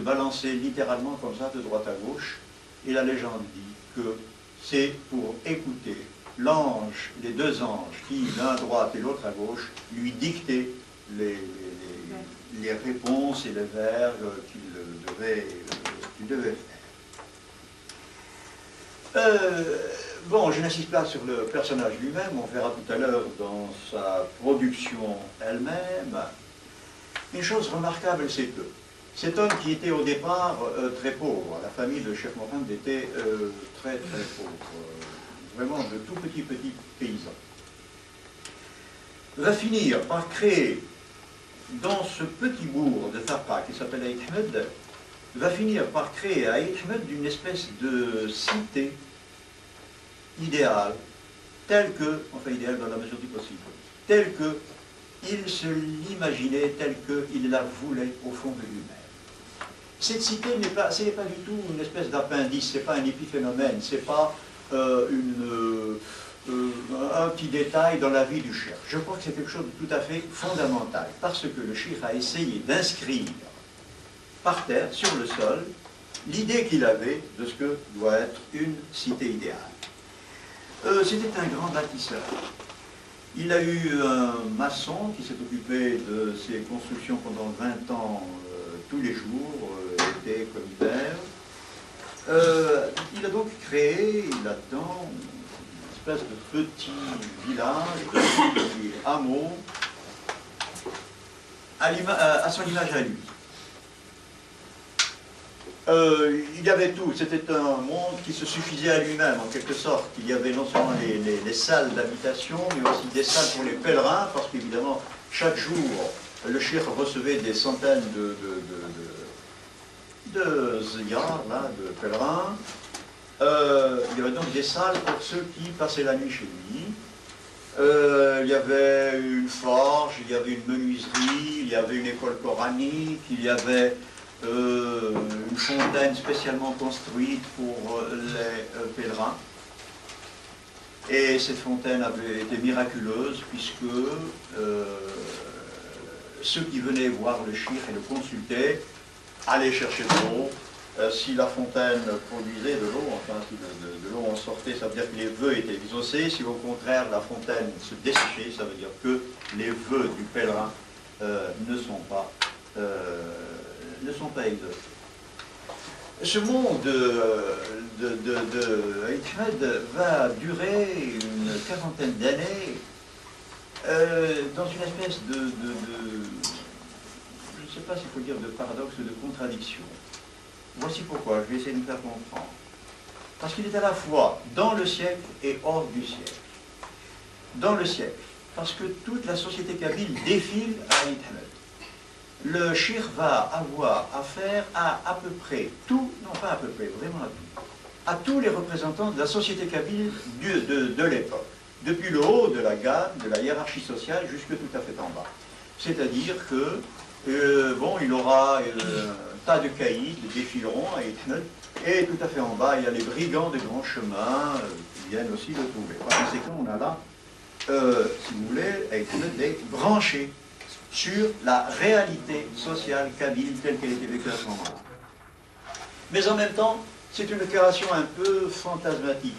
balancer littéralement comme ça de droite à gauche, et la légende dit que c'est pour écouter l'ange, les deux anges qui, l'un à droite et l'autre à gauche, lui dictaient les réponses et les vers qu'il devait faire. Bon, je n'insiste pas sur le personnage lui-même, on verra tout à l'heure dans sa production elle-même. Une chose remarquable, c'est que cet homme qui était au départ très pauvre, la famille de Cheikh Mohammed était très très pauvre, vraiment de tout petits paysans, va finir par créer dans ce petit bourg de Tarqa qui s'appelle Aït Ahmed, va finir par créer à Aït Ahmed une espèce de cité idéale, telle que, enfin idéale dans la mesure du possible, telle que il se l'imaginait, telle qu'il la voulait au fond de lui-même. Cette cité n'est pas du tout une espèce d'appendice, ce n'est pas un épiphénomène, ce n'est pas un petit détail dans la vie du cheikh. Je crois que c'est quelque chose de tout à fait fondamental, parce que le cheikh a essayé d'inscrire par terre, sur le sol, l'idée qu'il avait de ce que doit être une cité idéale. C'était un grand bâtisseur. Il a eu un maçon qui s'est occupé de ses constructions pendant 20 ans, tous les jours, été comme hiver. Il a donc créé là-dedans une espèce de petit village, de petit hameau, à son image à lui. Il y avait tout, c'était un monde qui se suffisait à lui-même en quelque sorte. Il y avait non seulement les salles d'habitation, mais aussi des salles pour les pèlerins, parce qu'évidemment, chaque jour, le cheikh recevait des centaines de ziyars, de pèlerins. Il y avait donc des salles pour ceux qui passaient la nuit chez lui. Il y avait une forge, il y avait une menuiserie, il y avait une école coranique, il y avait une fontaine spécialement construite pour les pèlerins. Et cette fontaine avait été miraculeuse puisque ceux qui venaient voir le cheikh et le consulter allaient chercher de l'eau. Si la fontaine produisait de l'eau, enfin si de l'eau en sortait, ça veut dire que les vœux étaient exaucés. Si au contraire la fontaine se desséchait, ça veut dire que les vœux du pèlerin ne sont pas exaucés. Ce monde de Aït Ahmed va durer une quarantaine d'années dans une espèce je ne sais pas s'il faut dire de paradoxe ou de contradiction. Voici pourquoi, je vais essayer de me faire comprendre. Parce qu'il est à la fois dans le siècle et hors du siècle. Dans le siècle, parce que toute la société kabyle défile à Aït Ahmed. Le cheikh va avoir affaire à peu près tout, non pas à peu près, vraiment à tous les représentants de la société kabyle de l'époque, depuis le haut de la gamme, de la hiérarchie sociale, jusque tout à fait en bas. C'est-à-dire que, bon, il aura un tas de caïds qui défileront à Aït Ahmed, et tout à fait en bas, il y a les brigands des grands chemins qui viennent aussi le trouver. Par conséquent, on a là, si vous voulez, Aït Ahmed est branché sur la réalité sociale kabyle telle qu'elle était vécue à ce moment-là. Mais en même temps, c'est une création un peu fantasmatique,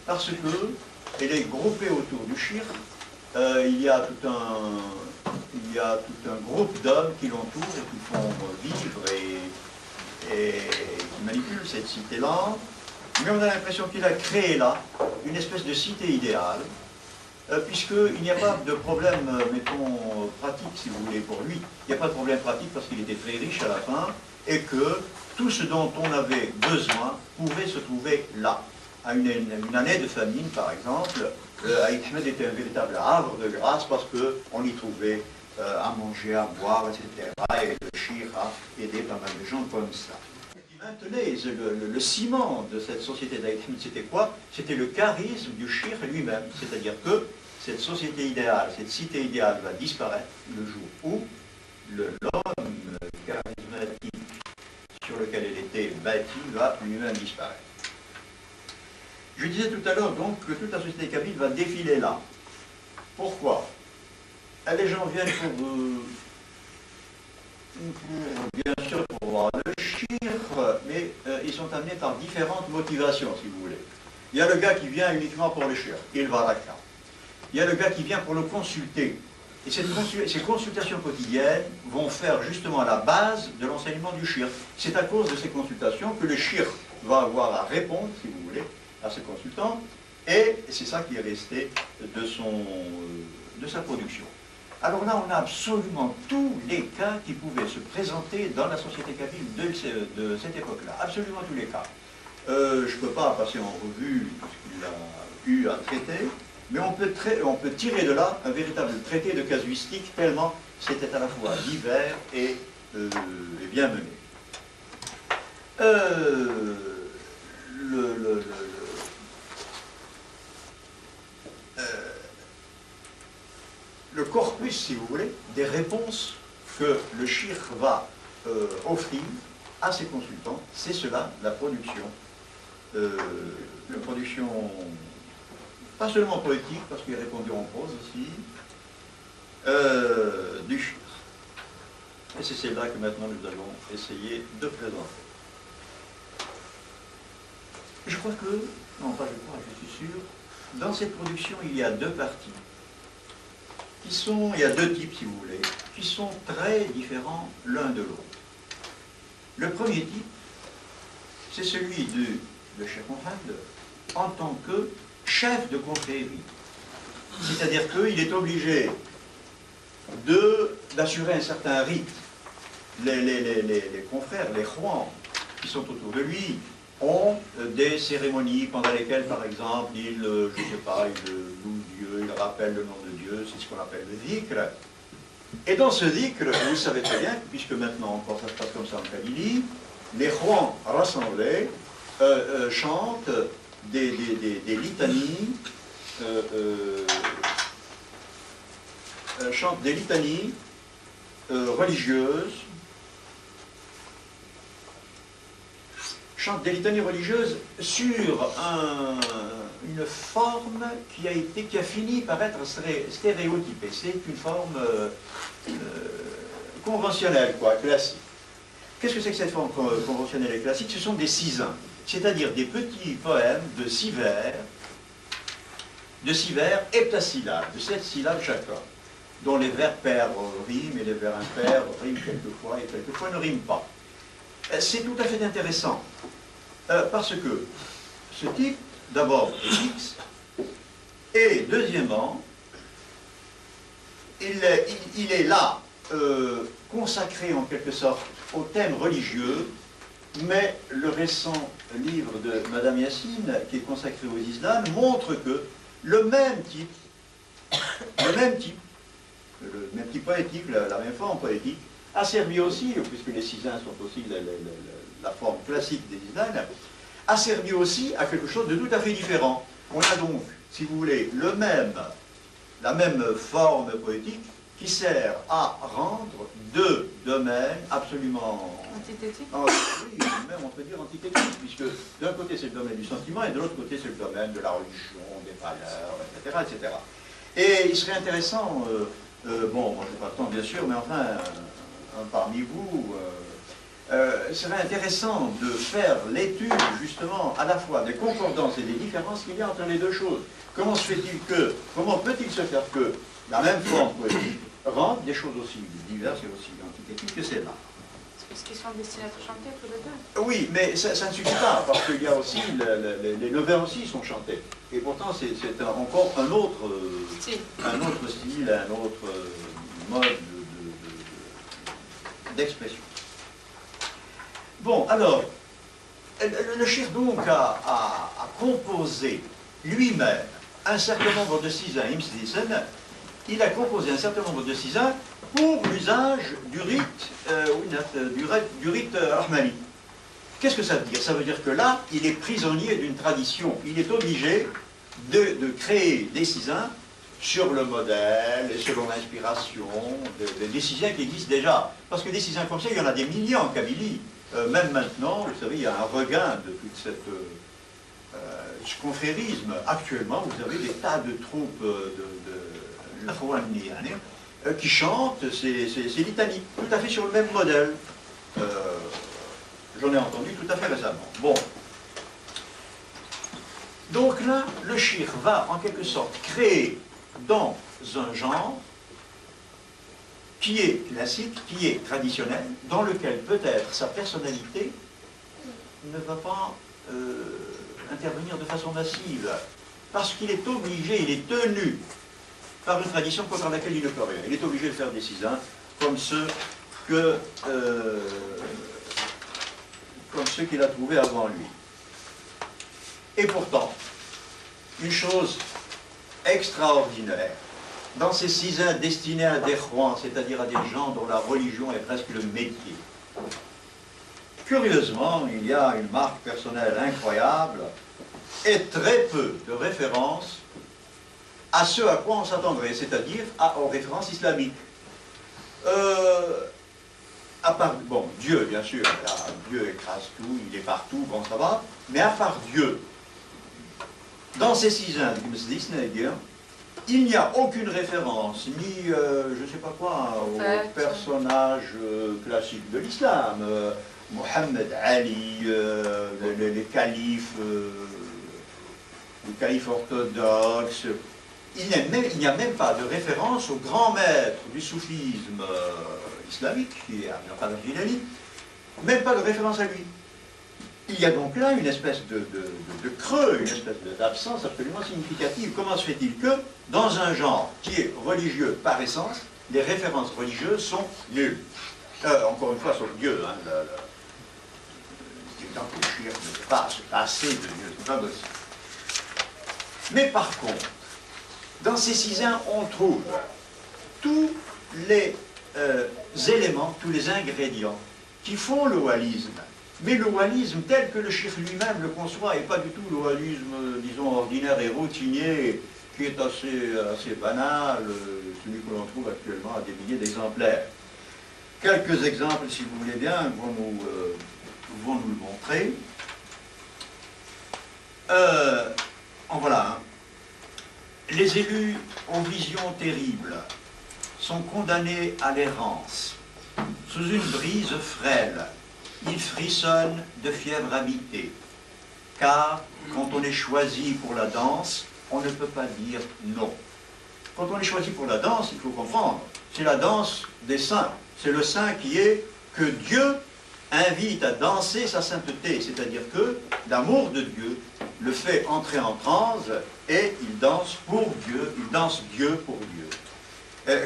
parce que elle est groupée autour du cheikh. Il y a tout un groupe d'hommes qui l'entourent et qui font vivre et qui manipulent cette cité-là. Mais on a l'impression qu'il a créé là une espèce de cité idéale, puisqu'il n'y a pas de problème, mettons, pratique, si vous voulez, pour lui. Il n'y a pas de problème pratique parce qu'il était très riche à la fin, et que tout ce dont on avait besoin pouvait se trouver là. À une année de famine, par exemple, Aït Ahmed était un véritable havre de grâce parce qu'on y trouvait à manger, à boire, etc. Et le cheikh a aidé pas mal de gens comme ça. Maintenez le ciment de cette société d'Aït Ahmed, c'était quoi? C'était le charisme du cheikh lui-même. C'est-à-dire que cette société idéale, cette cité idéale va disparaître le jour où l'homme charismatique sur lequel elle était bâtie va lui-même disparaître. Je disais tout à l'heure donc que toute la société kabyle va défiler là. Pourquoi? Les gens viennent Bien sûr, pour voir le chiffre, mais ils sont amenés par différentes motivations, si vous voulez. Il y a le gars qui vient uniquement pour le chiffre, il va à la carte. Il y a le gars qui vient pour le consulter. Et ces consultations quotidiennes vont faire justement la base de l'enseignement du shirk. C'est à cause de ces consultations que le shirk va avoir à répondre, si vous voulez, à ce consultant, et c'est ça qui est resté de sa production. Alors là, on a absolument tous les cas qui pouvaient se présenter dans la société kabyle de cette époque-là. Absolument tous les cas. Je ne peux pas passer en revue ce qu'il a eu à traiter, mais on peut tirer de là un véritable traité de casuistique, tellement c'était à la fois divers et bien mené. Le corpus, si vous voulez, des réponses que le shir va offrir à ses consultants, c'est cela, la production. Pas seulement poétique, parce qu'il est répondu en prose aussi, du shir. Et c'est celle-là que maintenant nous allons essayer de présenter. Je crois que, non pas je crois, je suis sûr, dans cette production il y a deux parties. Il y a deux types, si vous voulez, qui sont très différents l'un de l'autre. Le premier type, c'est celui de Cheikh Mohammed en tant que chef de confrérie. C'est-à-dire qu'il est obligé d'assurer un certain rite. Les confrères, les khouans qui sont autour de lui, ont des cérémonies pendant lesquelles, par exemple, il loue Dieu, il rappelle le nom de Dieu, c'est ce qu'on appelle le dhikr. Et dans ce dhikr, vous savez très bien, puisque maintenant encore ça se passe comme ça en Kabylie, les khouans rassemblés chantent des litanies, religieuses, sur une forme qui a fini par être stéréotypée. C'est une forme conventionnelle, quoi, classique. Qu'est-ce que c'est que cette forme conventionnelle et classique? Ce sont des sizains, c'est-à-dire des petits poèmes de 6 vers heptasyllabes, de 7 syllabes chacun, dont les vers pairs riment et les vers impairs riment quelquefois et quelquefois ne riment pas. C'est tout à fait intéressant, parce que ce type, d'abord, est fixe, et deuxièmement, il est là, consacré en quelque sorte au thème religieux, mais le récent livre de Madame Yassine, qui est consacré aux islam, montre que le même type poétique, la même forme poétique, a servi aussi, puisque les sizains sont aussi la forme classique des islam, a servi aussi à quelque chose de tout à fait différent. On a donc, si vous voulez, la même forme poétique qui sert à rendre deux domaines absolument... Antithétiques? Oui, même on peut dire antithétiques, puisque d'un côté c'est le domaine du sentiment et de l'autre côté c'est le domaine de la religion, des valeurs, etc. etc. Et il serait intéressant, bon, moi je n'ai pas le temps bien sûr, mais enfin, un parmi vous, serait intéressant de faire l'étude justement à la fois des concordances et des différences qu'il y a entre les deux choses. Comment peut-il se faire que la même forme poétique rende des choses aussi diverses et aussi antithétiques que celle-là? Est-ce qu'ils sont destinés à être chantés tous les deux? Oui, mais ça ne suffit pas, parce qu'il y a aussi, les vers aussi sont chantés. Et pourtant, c'est encore un autre style, un autre mode d'expression. Bon, alors, le cheikh donc a composé lui-même un certain nombre de sizains, il a composé un certain nombre de sizains pour l'usage du rite rahmani. Qu'est-ce que ça veut dire? Ça veut dire que là, il est prisonnier d'une tradition. Il est obligé de créer des sizains sur le modèle et selon l'inspiration des sizains qui existent déjà. Parce que des sizains comme ça, il y en a des milliers en Kabylie. Même maintenant, vous savez, il y a un regain de toute ce confrérisme. Actuellement, vous avez des tas de troupes de qui chante, c'est l'Italie, tout à fait sur le même modèle. J'en ai entendu tout à fait récemment. Bon. Donc là, le shir va en quelque sorte créer dans un genre qui est classique, qui est traditionnel, dans lequel peut-être sa personnalité ne va pas intervenir de façon massive, parce qu'il est obligé, il est tenu par une tradition contre laquelle il ne peut rien. Il est obligé de faire des cisins comme ceux qu'il a trouvés avant lui. Et pourtant, une chose extraordinaire, dans ces cisins destinés à des Juans, c'est-à-dire à des gens dont la religion est presque le métier, curieusement, il y a une marque personnelle incroyable et très peu de références à ce à quoi on s'attendrait, c'est-à-dire aux références islamiques. À part, bon, Dieu, bien sûr, là, Dieu écrase tout, il est partout, bon, ça va, mais à part Dieu, dans ces cisins il n'y a aucune référence, ni, je ne sais pas quoi, aux personnages classiques de l'islam, Mohammed, Ali, les califes orthodoxes. Il n'y a même pas de référence au grand maître du soufisme islamique, qui est Abdul Qadir Jilani, même pas de référence à lui. Il y a donc là une espèce de creux, une espèce d'absence absolument significative. Comment se fait-il que, dans un genre qui est religieux par essence, les références religieuses sont nulles? Encore une fois, sauf Dieu. Hein, c'est évident que le shir ne peut pas se passer de Dieu, c'est pas possible. Mais par contre, dans ces cisins, on trouve tous les éléments, tous les ingrédients qui font le walisme. Mais le walisme tel que le shir lui-même le conçoit, et pas du tout le walisme, disons, ordinaire et routinier, qui est assez banal, celui que l'on trouve actuellement à des milliers d'exemplaires. Quelques exemples, si vous voulez bien, vont nous le montrer. En voilà un. Les élus aux visions terribles sont condamnés à l'errance. Sous une brise frêle, ils frissonnent de fièvre habitée. Car, quand on est choisi pour la danse, on ne peut pas dire non. Quand on est choisi pour la danse, il faut comprendre, c'est la danse des saints. C'est le saint qui est que Dieu invite à danser sa sainteté, c'est-à-dire que l'amour de Dieu le fait entrer en transe et il danse pour Dieu, il danse Dieu pour Dieu.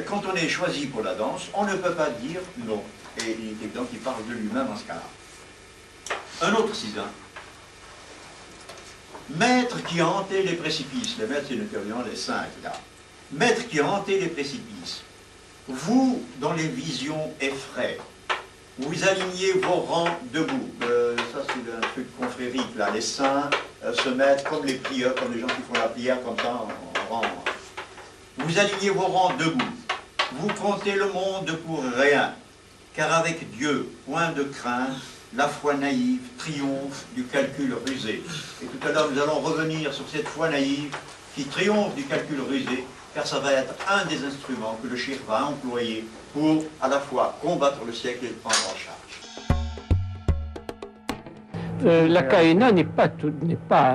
Quand on est choisi pour la danse, on ne peut pas dire non. Et il est évident qu'il parle de lui-même en ce cas-là. Un autre cisin. Maître qui hantait les précipices. Les maîtres, c'est naturellement les saints, etc. Maître qui hantait les précipices. Vous, dans les visions effraies, vous alignez vos rangs debout. Ça, c'est un truc confrérique, là. Les saints se mettent comme les prieurs, comme les gens qui font la prière, comme ça, en rang. Vous alignez vos rangs debout. Vous comptez le monde pour rien. Car avec Dieu, point de crainte, la foi naïve triomphe du calcul rusé. Et tout à l'heure, nous allons revenir sur cette foi naïve qui triomphe du calcul rusé, car ça va être un des instruments que le shir va employer pour à la fois combattre le siècle et le prendre en charge. La Kaena n'est pas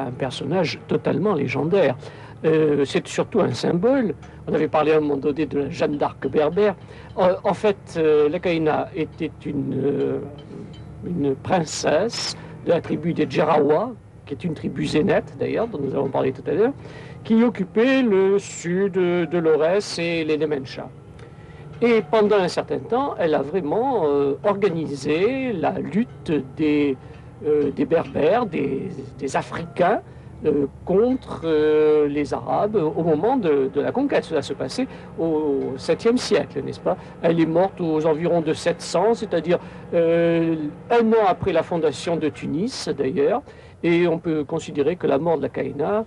un personnage totalement légendaire. C'est surtout un symbole. On avait parlé à un moment donné de la Jeanne d'Arc berbère. En fait, la Kaena était une princesse de la tribu des Djerawa, qui est une tribu zénète d'ailleurs, dont nous avons parlé tout à l'heure, qui occupait le sud de l'Aurès et les Nemenchas. Et pendant un certain temps, elle a vraiment organisé la lutte des Berbères, des Africains, contre les Arabes au moment de la conquête. Cela se passait au 7e siècle, n'est-ce pas? Elle est morte aux environs de 700, c'est-à-dire un an après la fondation de Tunis, d'ailleurs, et on peut considérer que la mort de la Kaena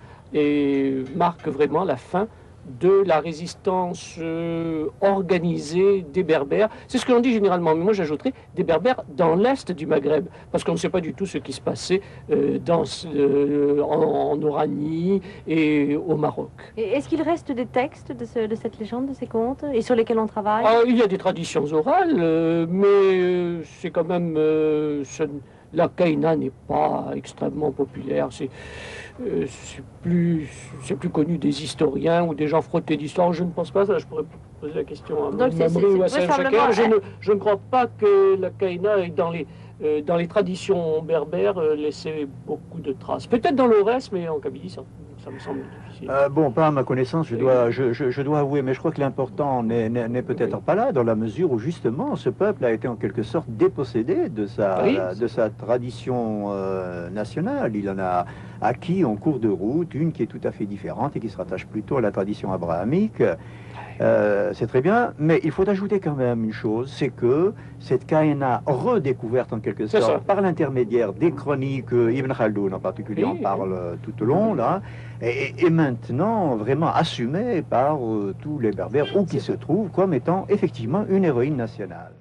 marque vraiment la fin de la résistance organisée des Berbères. C'est ce que l'on dit généralement, mais moi j'ajouterais des Berbères dans l'est du Maghreb, parce qu'on ne sait pas du tout ce qui se passait en Oranie et au Maroc. Et est-ce qu'il reste des textes de cette légende, de ces contes, et sur lesquels on travaille? Il y a des traditions orales, mais c'est quand même... la Kaina n'est pas extrêmement populaire. C'est plus connu des historiens ou des gens frottés d'histoire. Je ne pense pas, ça, je pourrais poser la question à Mamri ou à Saïd Chaker. Je ne crois pas que la Kaina est dans les traditions berbères laissé beaucoup de traces. Peut-être dans le reste, mais en Kabylie, ça me semble difficile. Bon, pas à ma connaissance, je dois avouer, mais je crois que l'important n'est peut-être pas là, dans la mesure où justement ce peuple a été en quelque sorte dépossédé de sa tradition nationale. Il en a acquis en cours de route une qui est tout à fait différente et qui se rattache plutôt à la tradition abrahamique. C'est très bien, mais il faut ajouter quand même une chose, c'est que cette Kaina redécouverte en quelque sorte par l'intermédiaire des chroniques, Ibn Khaldoun en particulier en parle tout au long, là, est maintenant vraiment assumée par tous les Berbères où qu'ils se trouvent comme étant effectivement une héroïne nationale.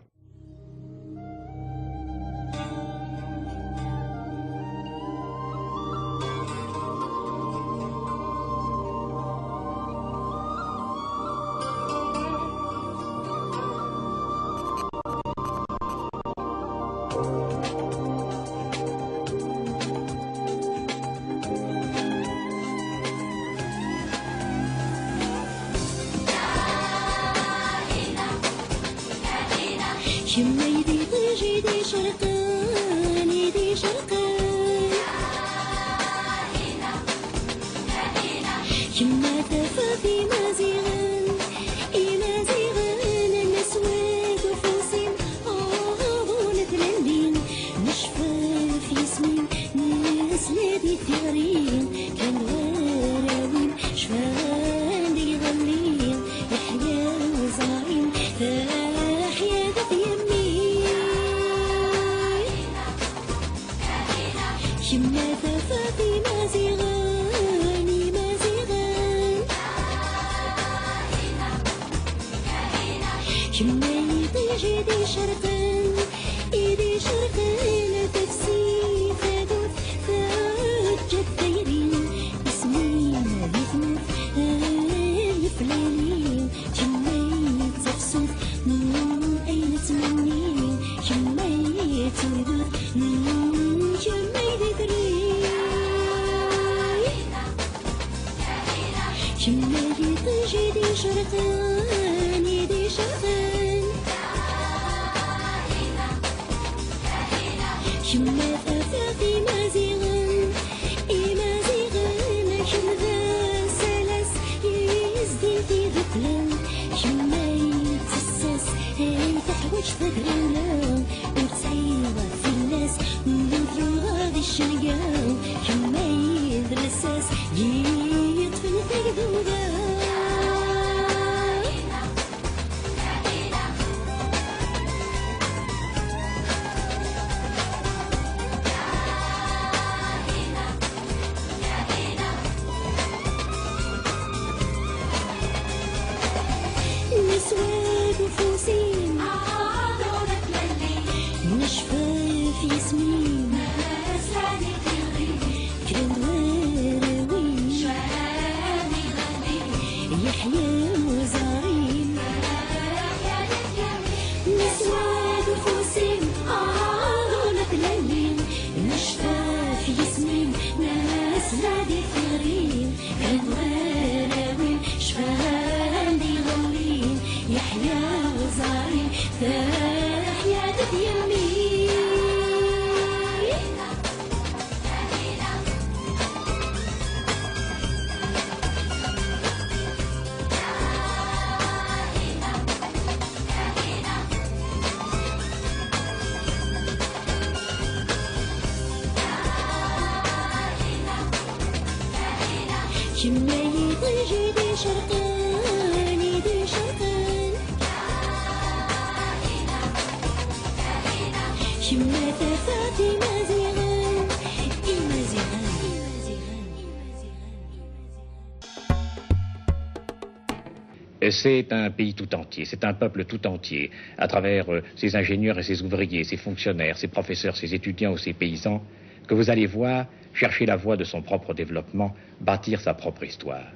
c'est un pays tout entier, c'est un peuple tout entier, à travers ses ingénieurs et ses ouvriers, ses fonctionnaires, ses professeurs, ses étudiants ou ses paysans, que vous allez voir chercher la voie de son propre développement, bâtir sa propre histoire.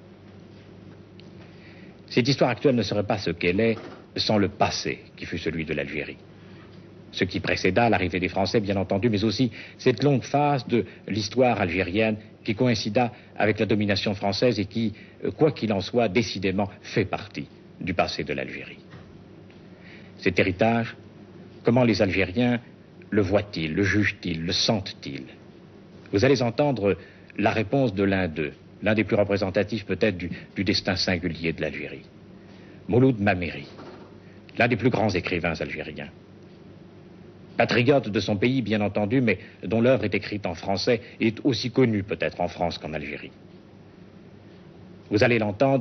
Cette histoire actuelle ne serait pas ce qu'elle est sans le passé qui fut celui de l'Algérie. Ce qui précéda l'arrivée des Français, bien entendu, mais aussi cette longue phase de l'histoire algérienne qui coïncida avec la domination française et qui, quoi qu'il en soit, décidément fait partie du passé de l'Algérie. Cet héritage, comment les Algériens le voient-ils, le jugent-ils, le sentent-ils? Vous allez entendre la réponse de l'un d'eux, l'un des plus représentatifs peut-être du destin singulier de l'Algérie. Mouloud Mameri, l'un des plus grands écrivains algériens. Patriote de son pays, bien entendu, mais dont l'œuvre est écrite en français et est aussi connue peut-être en France qu'en Algérie. Vous allez l'entendre